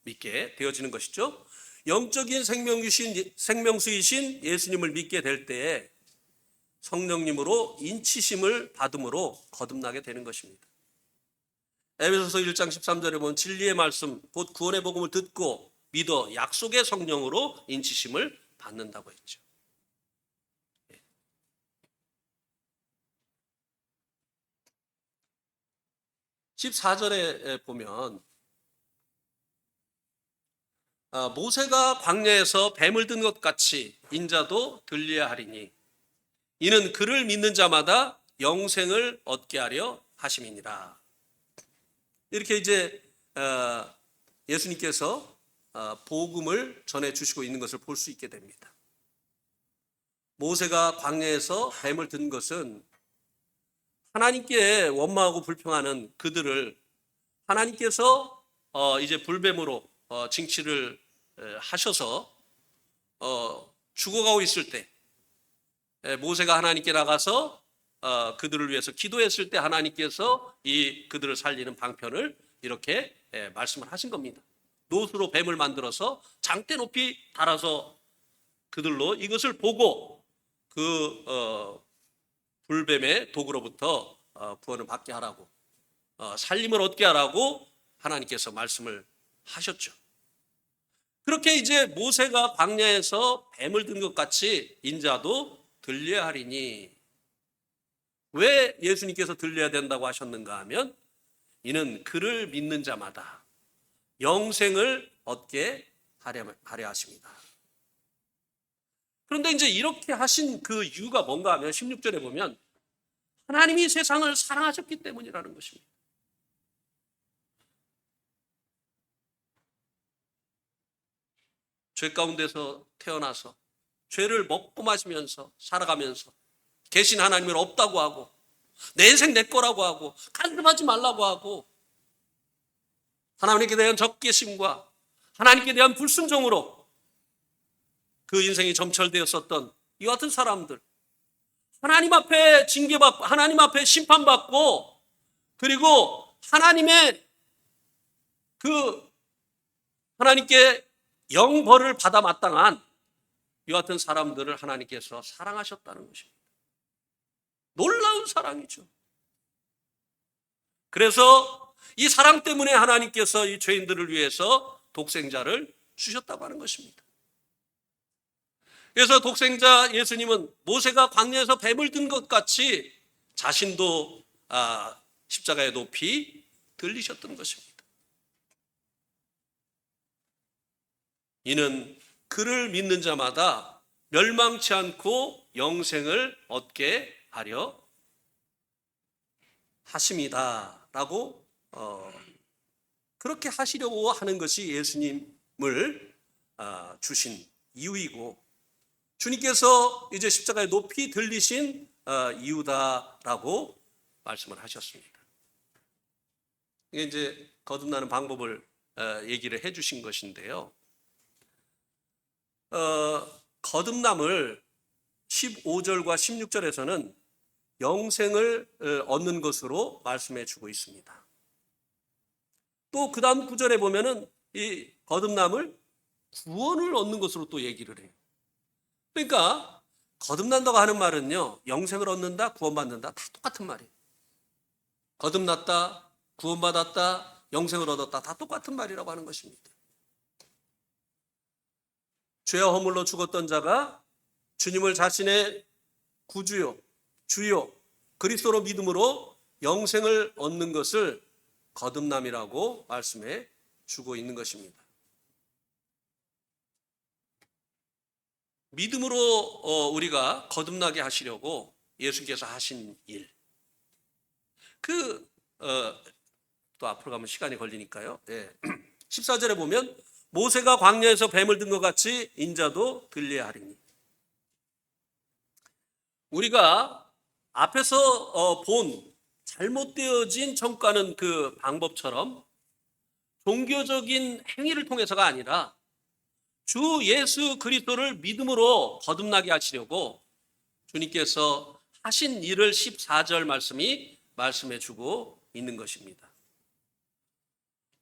믿게 되어지는 것이죠. 영적인 생명수이신 예수님을 믿게 될 때에 성령님으로 인치심을 받음으로 거듭나게 되는 것입니다. 에베소서 1장 13절에 보면 진리의 말씀 곧 구원의 복음을 듣고 믿어 약속의 성령으로 인치심을 받는다고 했죠. 14절에 보면 모세가 광야에서 뱀을 든 것 같이 인자도 들려야 하리니 이는 그를 믿는 자마다 영생을 얻게 하려 하심이니라. 이렇게 이제 예수님께서 복음을 전해 주시고 있는 것을 볼 수 있게 됩니다. 모세가 광야에서 뱀을 든 것은 하나님께 원망하고 불평하는 그들을 하나님께서 이제 불뱀으로 징치를 하셔서 죽어가고 있을 때 모세가 하나님께 나가서 그들을 위해서 기도했을 때 하나님께서 이 그들을 살리는 방편을 이렇게 말씀을 하신 겁니다. 노수로 뱀을 만들어서 장대 높이 달아서 그들로 이것을 보고 그 불뱀의 독으로부터 구원을 받게 하라고, 살림을 얻게 하라고 하나님께서 말씀을 하셨죠. 그렇게 이제 모세가 광야에서 뱀을 든 것 같이 인자도 들려야 하리니, 왜 예수님께서 들려야 된다고 하셨는가 하면 이는 그를 믿는 자마다 영생을 얻게 하려 하십니다. 그런데 이제 이렇게 하신 그 이유가 뭔가 하면 16절에 보면 하나님이 세상을 사랑하셨기 때문이라는 것입니다. 죄 가운데서 태어나서 죄를 먹고 마시면서 살아가면서 계신 하나님을 없다고 하고 내 인생 내 거라고 하고 간섭하지 말라고 하고 하나님께 대한 적개심과 하나님께 대한 불순종으로 그 인생이 점철되었었던 이 같은 사람들, 하나님 앞에 징계받고 하나님 앞에 심판받고 그리고 하나님의 그 하나님께 영벌을 받아 마땅한 이 같은 사람들을 하나님께서 사랑하셨다는 것입니다. 놀라운 사랑이죠. 그래서 이 사랑 때문에 하나님께서 이 죄인들을 위해서 독생자를 주셨다고 하는 것입니다. 그래서 독생자 예수님은 모세가 광야에서 뱀을 든 것 같이 자신도 십자가에 높이 들리셨던 것입니다. 이는 그를 믿는 자마다 멸망치 않고 영생을 얻게 하려 하심이다 라고 그렇게 하시려고 하는 것이 예수님을 주신 이유이고 주님께서 이제 십자가에 높이 들리신 이유다라고 말씀을 하셨습니다. 이게 이제 거듭나는 방법을 얘기를 해 주신 것인데요. 거듭남을 15절과 16절에서는 영생을 얻는 것으로 말씀해 주고 있습니다. 또 그 다음 구절에 보면은 이 거듭남을 구원을 얻는 것으로 또 얘기를 해요. 그러니까 거듭난다고 하는 말은요, 영생을 얻는다, 구원받는다, 다 똑같은 말이에요. 거듭났다, 구원받았다, 영생을 얻었다, 다 똑같은 말이라고 하는 것입니다. 죄와 허물로 죽었던 자가 주님을 자신의 구주요, 주요, 그리스도로 믿음으로 영생을 얻는 것을 거듭남이라고 말씀해 주고 있는 것입니다. 믿음으로 우리가 거듭나게 하시려고 예수께서 하신 일. 또 앞으로 가면 시간이 걸리니까요. 14절에 보면 모세가 광야에서 뱀을 든 것 같이 인자도 들려야 하리니. 우리가 앞에서 본 잘못되어진 청구하는 그 방법처럼 종교적인 행위를 통해서가 아니라 주 예수 그리스도를 믿음으로 거듭나게 하시려고 주님께서 하신 일을 14절 말씀이 말씀해 주고 있는 것입니다.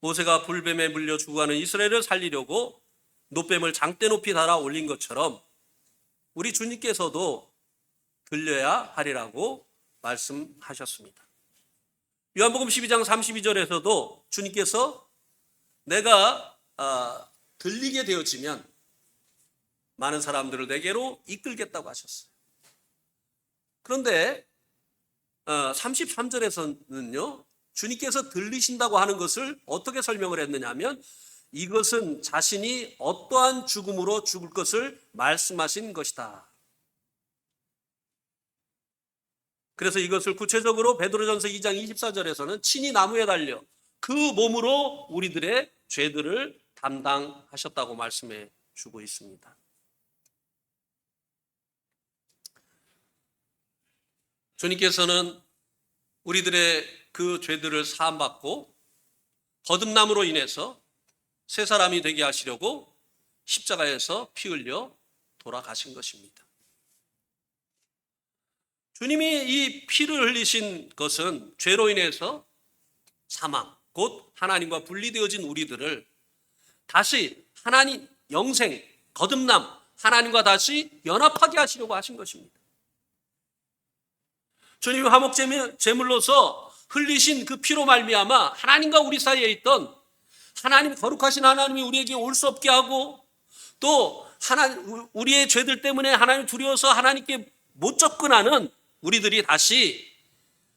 모세가 불뱀에 물려 죽어가는 이스라엘을 살리려고 놋뱀을 장대 높이 달아 올린 것처럼 우리 주님께서도 들려야 하리라고 말씀하셨습니다. 요한복음 12장 32절에서도 주님께서 내가 들리게 되어지면 많은 사람들을 내게로 이끌겠다고 하셨어요. 그런데 33절에서는요, 주님께서 들리신다고 하는 것을 어떻게 설명을 했느냐 하면 이것은 자신이 어떠한 죽음으로 죽을 것을 말씀하신 것이다. 그래서 이것을 구체적으로 베드로전서 2장 24절에서는 친히 나무에 달려 그 몸으로 우리들의 죄들을 담당하셨다고 말씀해 주고 있습니다. 주님께서는 우리들의 그 죄들을 사함받고 거듭남으로 인해서 새 사람이 되게 하시려고 십자가에서 피 흘려 돌아가신 것입니다. 주님이 이 피를 흘리신 것은 죄로 인해서 사망, 곧 하나님과 분리되어진 우리들을 다시 하나님, 영생, 거듭남, 하나님과 다시 연합하게 하시려고 하신 것입니다. 주님이 화목 제물로서 흘리신 그 피로 말미암아 하나님과 우리 사이에 있던 하나님, 거룩하신 하나님이 우리에게 올 수 없게 하고 또 우리의 죄들 때문에 하나님 두려워서 하나님께 못 접근하는 우리들이 다시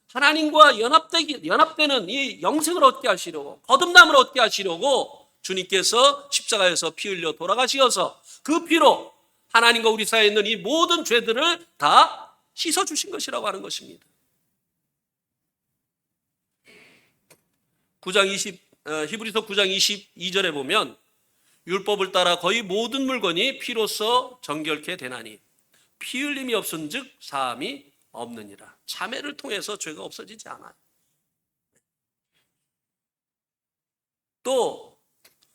하나님과 연합되는 이 영생을 얻게 하시려고, 거듭남을 얻게 하시려고 주님께서 십자가에서 피 흘려 돌아가시어서 그 피로 하나님과 우리 사이에 있는 이 모든 죄들을 다 씻어주신 것이라고 하는 것입니다. 히브리서 9장 22절에 보면 율법을 따라 거의 모든 물건이 피로써 정결케 되나니 피 흘림이 없은 즉 사함이 없느니라. 참회를 통해서 죄가 없어지지 않아요. 또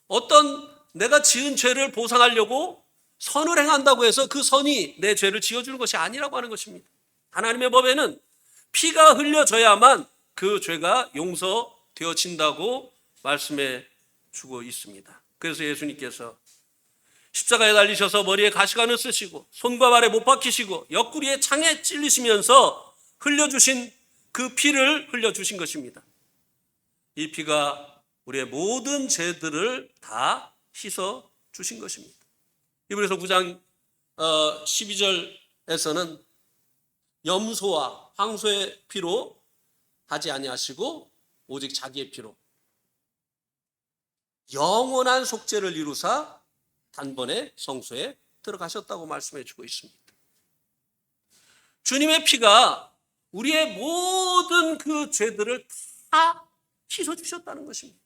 어떤 내가 지은 죄를 보상하려고 선을 행한다고 해서 그 선이 내 죄를 지어주는 것이 아니라고 하는 것입니다. 하나님의 법에는 피가 흘려져야만 그 죄가 용서되어진다고 말씀해 주고 있습니다. 그래서 예수님께서 십자가에 달리셔서 머리에 가시관을 쓰시고 손과 발에 못 박히시고 옆구리에 창에 찔리시면서 흘려주신 그 피를 흘려주신 것입니다. 이 피가 우리의 모든 죄들을 다 씻어 주신 것입니다. 히브리서 9장 12절에서는 염소와 황소의 피로 하지 아니하시고 오직 자기의 피로 영원한 속죄를 이루사 단번에 성소에 들어가셨다고 말씀해 주고 있습니다. 주님의 피가 우리의 모든 그 죄들을 다 씻어주셨다는 것입니다.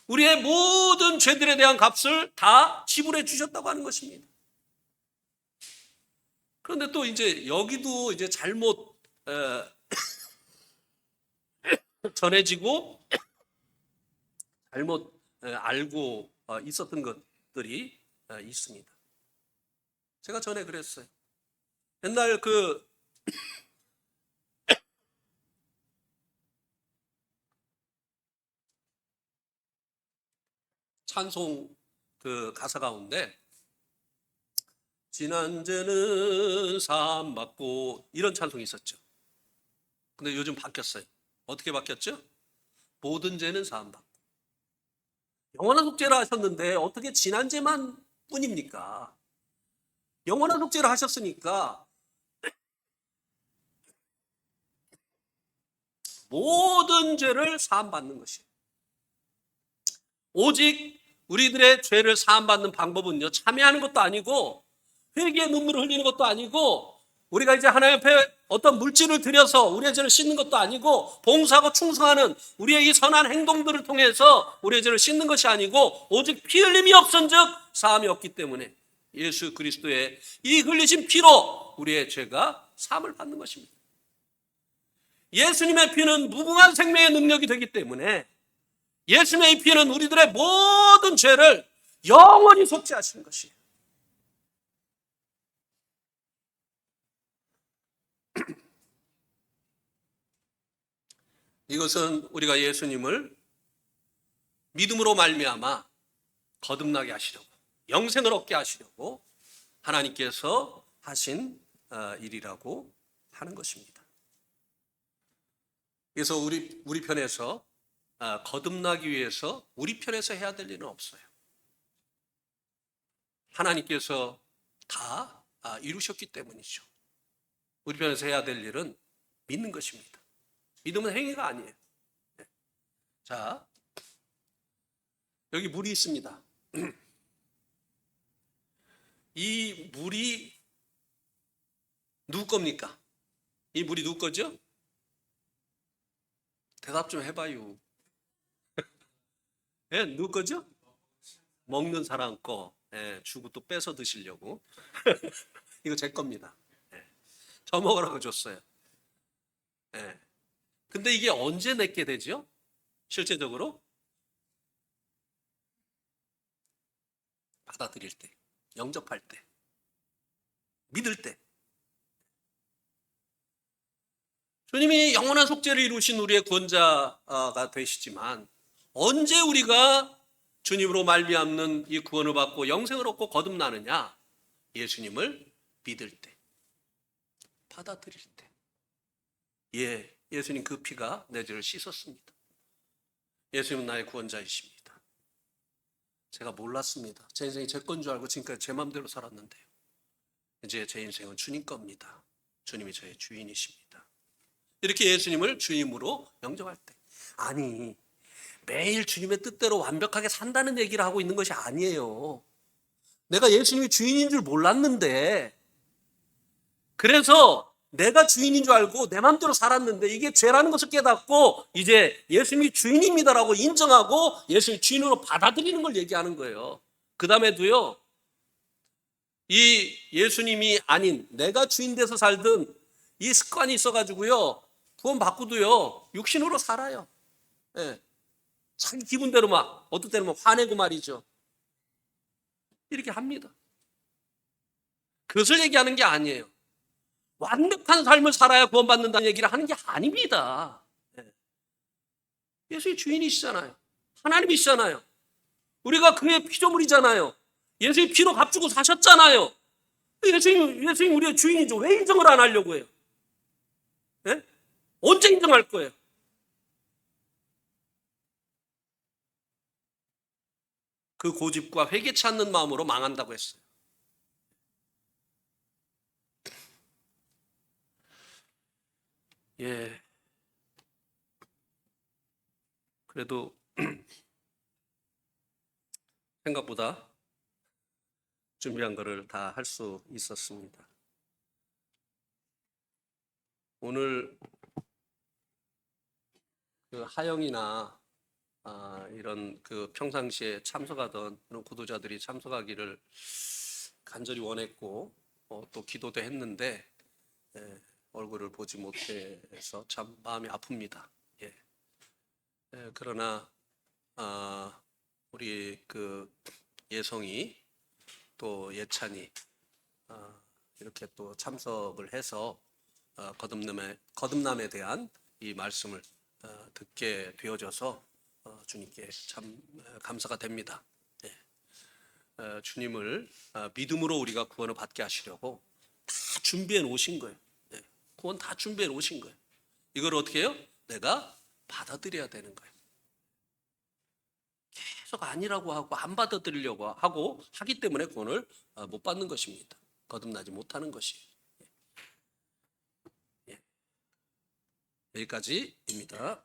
우리의 모든 죄들에 대한 값을 다 지불해 주셨다고 하는 것입니다. 그런데 또 이제 여기도 이제 잘못 전해지고 잘못 알고 있었던 것들이 있습니다. 제가 전에 그랬어요. 옛날 그 찬송 그 가사 가운데 지난죄는 사함 받고 이런 찬송이 있었죠. 근데 요즘 바뀌었어요. 어떻게 바뀌었죠? 모든 죄는 사함 받고. 영원한 속죄를 하셨는데 어떻게 지난죄만 뿐입니까? 영원한 속죄를 하셨으니까 모든 죄를 사함 받는 것이에요. 오직 우리들의 죄를 사함 받는 방법은요, 참여하는 것도 아니고 회개의 눈물을 흘리는 것도 아니고 우리가 이제 하나님 앞에 어떤 물질을 들여서 우리의 죄를 씻는 것도 아니고 봉사하고 충성하는 우리의 이 선한 행동들을 통해서 우리의 죄를 씻는 것이 아니고 오직 피 흘림이 없은즉 사함이 없기 때문에 예수 그리스도의 이 흘리신 피로 우리의 죄가 사함을 받는 것입니다. 예수님의 피는 무궁한 생명의 능력이 되기 때문에 예수님의 피는 우리들의 모든 죄를 영원히 속죄하시는 것이에요. 이것은 우리가 예수님을 믿음으로 말미암아 거듭나게 하시려고 영생을 얻게 하시려고 하나님께서 하신 일이라고 하는 것입니다. 그래서 우리 편에서 거듭나기 위해서 우리 편에서 해야 될 일은 없어요. 하나님께서 다 이루셨기 때문이죠. 우리 편에서 해야 될 일은 믿는 것입니다. 믿음은 행위가 아니에요. 자, 여기 물이 있습니다. 이 물이 누구 겁니까? 이 물이 누구 거죠? 대답 좀 해봐요. 예, 누구 거죠? 먹는 사람 거. 예, 주고 또 뺏어 드시려고. 이거 제 겁니다. 예, 저 먹으라고 줬어요. 예. 근데 이게 언제 내게 되죠? 실제적으로? 받아들일 때, 영접할 때, 믿을 때. 주님이 영원한 속죄를 이루신 우리의 구원자가 되시지만 언제 우리가 주님으로 말미암는 이 구원을 받고 영생을 얻고 거듭나느냐? 예수님을 믿을 때, 받아들일 때. 예, 예수님 그 피가 내 죄를 씻었습니다. 예수님은 나의 구원자이십니다. 제가 몰랐습니다. 제 인생이 제 건 줄 알고 지금까지 제 마음대로 살았는데요. 이제 제 인생은 주님 겁니다. 주님이 저의 주인이십니다. 이렇게 예수님을 주님으로 영접할 때. 아니, 매일 주님의 뜻대로 완벽하게 산다는 얘기를 하고 있는 것이 아니에요. 내가 예수님이 주인인 줄 몰랐는데, 그래서 내가 주인인 줄 알고 내 마음대로 살았는데 이게 죄라는 것을 깨닫고 이제 예수님이 주인입니다라고 인정하고 예수님 주인으로 받아들이는 걸 얘기하는 거예요. 그 다음에도요, 이 예수님이 아닌 내가 주인 돼서 살던 이 습관이 있어가지고요, 구원 받고도요 육신으로 살아요. 예. 자기 기분대로 막 어떨 때는 막 화내고 말이죠. 이렇게 합니다. 그것을 얘기하는 게 아니에요. 완벽한 삶을 살아야 구원받는다는 얘기를 하는 게 아닙니다. 예. 예수의 주인이시잖아요. 하나님이시잖아요. 우리가 그의 피조물이잖아요. 예수의 피로 값주고 사셨잖아요. 예수님 우리의 주인이죠. 왜 인정을 안 하려고 해요? 예? 언제 인정할 거예요? 그 고집과 회개치 않는 마음으로 망한다고 했어요. 예. 그래도 생각보다 준비한 거를 다 할 수 있었습니다. 오늘 그 하영이나 이런 그 평상시에 참석하던 그런 구도자들이 참석하기를 간절히 원했고 또 기도도 했는데 얼굴을 보지 못해서 참 마음이 아픕니다. 예. 그러나 우리 그 예성이 또 예찬이 이렇게 또 참석을 해서 거듭남에 대한 이 말씀을 듣게 되어져서 주님께 참 감사가 됩니다. 주님을 믿음으로 우리가 구원을 받게 하시려고 다 준비해 놓으신 거예요. 구원 다 준비해 놓으신 거예요. 이걸 어떻게 해요? 내가 받아들여야 되는 거예요. 계속 아니라고 하고 안 받아들이려고 하고 하기 때문에 구원을 못 받는 것입니다. 거듭나지 못하는 것이. 여기까지입니다.